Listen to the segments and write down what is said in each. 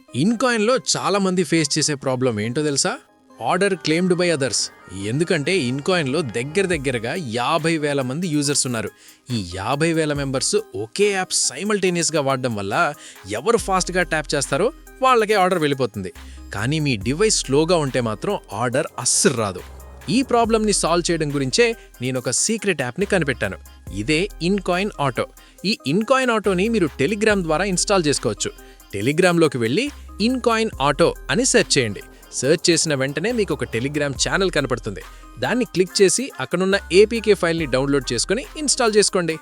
ఇన్కాయిన్లో చాలామంది ఫేస్ చేసే ప్రాబ్లం ఏంటో తెలుసా? Order claimed by others. ఎందుకంటే ఇన్కాయిన్లో దగ్గరగా 50,000 మంది యూజర్స్ ఉన్నారు. ఈ 50,000 మెంబర్స్ ఒకే యాప్ సైమల్టేనియస్గా వాడడం వల్ల ఎవరు ఫాస్ట్గా ట్యాప్ చేస్తారో వాళ్ళకే ఆర్డర్ వెళ్ళిపోతుంది. కానీ మీ డివైస్ స్లోగా ఉంటే మాత్రం ఆర్డర్ అస్సలు రాదు. ఈ ప్రాబ్లమ్ని సాల్వ్ చేయడం గురించే నేను ఒక సీక్రెట్ యాప్ని కనిపెట్టాను. ఇదే ఇన్కాయిన్ ఆటో. ఈ ఇన్కాయిన్ ఆటోని మీరు టెలిగ్రామ్ ద్వారా ఇన్స్టాల్ చేసుకోవచ్చు. టెలిగ్రామ్లోకి వెళ్ళి ఇన్కాయిన్ ఆటో అని సెర్చ్ చేయండి. సెర్చ్ చేసిన వెంటనే మీకు ఒక టెలిగ్రామ్ ఛానల్ కనపడుతుంది. దాన్ని క్లిక్ చేసి అక్కడున్న ఏపీకే ఫైల్ని డౌన్లోడ్ చేసుకుని ఇన్స్టాల్ చేసుకోండి.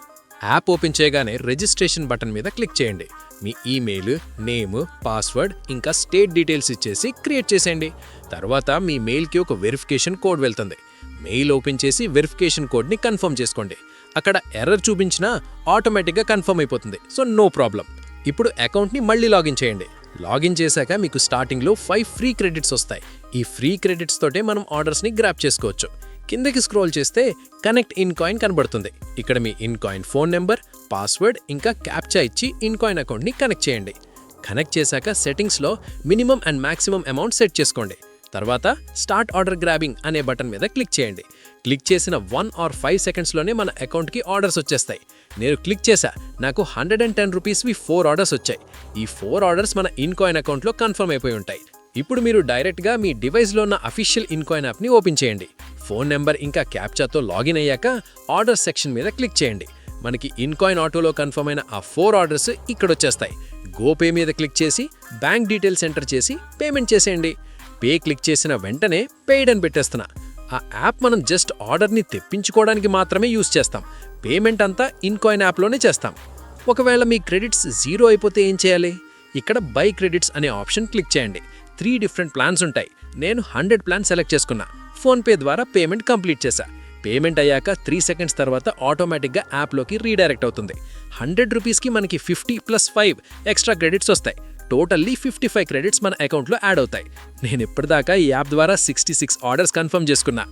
యాప్ ఓపెన్ చేయగానే రిజిస్ట్రేషన్ బటన్ మీద క్లిక్ చేయండి. మీ ఈమెయిల్, నేమ్, పాస్వర్డ్ ఇంకా స్టేట్ డీటెయిల్స్ ఇచ్చేసి క్రియేట్ చేసేయండి. తర్వాత మీ మెయిల్కి ఒక వెరిఫికేషన్ కోడ్ వెళ్తుంది. మెయిల్ ఓపెన్ చేసి వెరిఫికేషన్ కోడ్ని కన్ఫర్మ్ చేసుకోండి. అక్కడ ఎర్రర్ చూపించినా ఆటోమేటిక్గా కన్ఫర్మ్ అయిపోతుంది. So no problem. ఇప్పుడు అకౌంట్ని మళ్ళీ లాగిన్ చేయండి. లాగిన్ చేశాక మీకు స్టార్టింగ్లో 5 ఫ్రీ క్రెడిట్స్ వస్తాయి. ఈ ఫ్రీ క్రెడిట్స్ తోటే మనం ఆర్డర్స్ని గ్రాప్ చేసుకోవచ్చు. కిందకి స్క్రోల్ చేస్తే కనెక్ట్ ఇన్కాయిన్ కనబడుతుంది. ఇక్కడ మీ ఇన్కాయిన్ ఫోన్ నెంబర్, పాస్వర్డ్ ఇంకా క్యాప్చా ఇచ్చి ఇన్కాయిన్ అకౌంట్ని కనెక్ట్ చేయండి. కనెక్ట్ చేశాక సెట్టింగ్స్లో minimum and maximum amount set చేసుకోండి. తర్వాత స్టార్ట్ ఆర్డర్ గ్రాబింగ్ అనే బటన్ మీద క్లిక్ చేయండి. క్లిక్ చేసిన 1 or 5 సెకండ్స్లోనే మన అకౌంట్కి ఆర్డర్స్ వచ్చేస్తాయి. నేను క్లిక్ చేశా, నాకు 110 రూపీస్వి 4 ఆర్డర్స్ వచ్చాయి. ఈ 4 ఆర్డర్స్ మన ఇన్కాయిన్ అకౌంట్లో కన్ఫర్మ్ అయిపోయి ఉంటాయి. ఇప్పుడు మీరు డైరెక్ట్గా మీ డివైస్లో ఉన్న అఫీషియల్ ఇన్కాయిన్ యాప్ని ఓపెన్ చేయండి. ఫోన్ నెంబర్ ఇంకా క్యాప్చాతో లాగిన్ అయ్యాక ఆర్డర్ సెక్షన్ మీద క్లిక్ చేయండి. మనకి ఇన్కాయిన్ ఆటోలో కన్ఫర్మ్ అయిన ఆ 4 ఆర్డర్స్ ఇక్కడ వచ్చేస్తాయి. గోపే మీద క్లిక్ చేసి బ్యాంక్ డీటెయిల్స్ ఎంటర్ చేసి పేమెంట్ చేసేయండి. పే క్లిక్ చేసిన వెంటనే పెయిడ్ అని పెట్టేస్తున్నా. ఆ యాప్ మనం జస్ట్ ఆర్డర్ని తెప్పించుకోవడానికి మాత్రమే యూజ్ చేస్తాం. పేమెంట్ అంతా ఇన్కాయిన్ యాప్లోనే చేస్తాం. ఒకవేళ మీ క్రెడిట్స్ 0 అయిపోతే ఏం చేయాలి? ఇక్కడ బై క్రెడిట్స్ అనే ఆప్షన్ క్లిక్ చేయండి. 3 డిఫరెంట్ ప్లాన్స్ ఉంటాయి. నేను 100 ప్లాన్ సెలెక్ట్ చేసుకున్నా. ఫోన్పే ద్వారా పేమెంట్ కంప్లీట్ చేశా. పేమెంట్ అయ్యాక 3 సెకండ్స్ తర్వాత ఆటోమేటిక్గా యాప్లోకి రీడైరెక్ట్ అవుతుంది. 100 రూపీస్కి మనకి 50 + 5 ఎక్స్ట్రా క్రెడిట్స్ వస్తాయి. టోటల్లీ 55 క్రెడిట్స్ మన అకౌంట్లో యాడ్ అవుతాయి. నేను ఇప్పటిదాకా ఈ యాప్ ద్వారా 66 ఆర్డర్స్ కన్ఫర్మ్ చేసుకున్నా.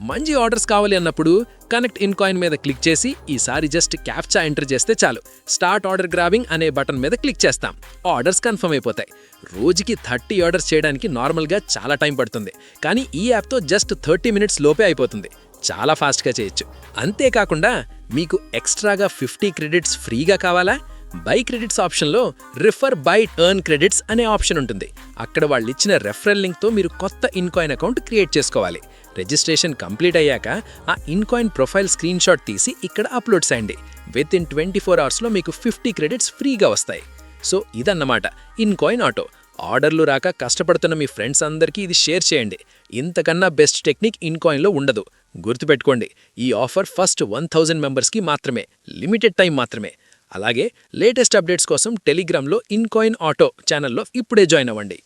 మంచి ఆర్డర్స్ కావాలి అన్నప్పుడు కనెక్ట్ ఇన్కాయిన్ మీద క్లిక్ చేసి ఈసారి జస్ట్ క్యాప్చా ఎంటర్ చేస్తే చాలు. స్టార్ట్ ఆర్డర్ గ్రాబింగ్ అనే బటన్ మీద క్లిక్ చేస్తాం. ఆర్డర్స్ కన్ఫర్మ్ అయిపోతాయి. రోజుకి 30 ఆర్డర్స్ చేయడానికి నార్మల్గా చాలా టైం పడుతుంది. కానీ ఈ యాప్తో జస్ట్ 30 మినిట్స్ లోపే అయిపోతుంది. చాలా ఫాస్ట్గా చేయొచ్చు. అంతేకాకుండా మీకు ఎక్స్ట్రాగా 50 క్రెడిట్స్ ఫ్రీగా కావాలా? బై క్రెడిట్స్ ఆప్షన్లో రిఫర్ బై ఎర్న్ క్రెడిట్స్ అనే ఆప్షన్ ఉంటుంది. అక్కడ వాళ్ళు ఇచ్చిన రెఫరల్ లింక్తో మీరు కొత్త ఇన్కాయిన్ అకౌంట్ క్రియేట్ చేసుకోవాలి. రిజిస్ట్రేషన్ కంప్లీట్ అయ్యాక ఆ ఇన్కాయిన్ ప్రొఫైల్ స్క్రీన్ షాట్ తీసి ఇక్కడ అప్లోడ్ చేయండి. విత్ ఇన్ 24 అవర్స్లో మీకు 50 క్రెడిట్స్ ఫ్రీగా వస్తాయి. సో ఇదన్నమాట ఇన్కాయిన్ ఆటో. ఆర్డర్లు రాక కష్టపడుతున్న మీ ఫ్రెండ్స్ అందరికీ ఇది షేర్ చేయండి. ఇంతకన్నా బెస్ట్ టెక్నిక్ ఇన్కాయిన్లో ఉండదు. గుర్తుపెట్టుకోండి, ఈ ఆఫర్ ఫస్ట్ 1000 మెంబర్స్కి మాత్రమే, లిమిటెడ్ టైం మాత్రమే. అలాగే లేటెస్ట్ అప్డేట్స్ కోసం టెలిగ్రామ్లో ఇన్కాయిన్ ఆటో ఛానల్లో ఇప్పుడే జాయిన్ అవ్వండి.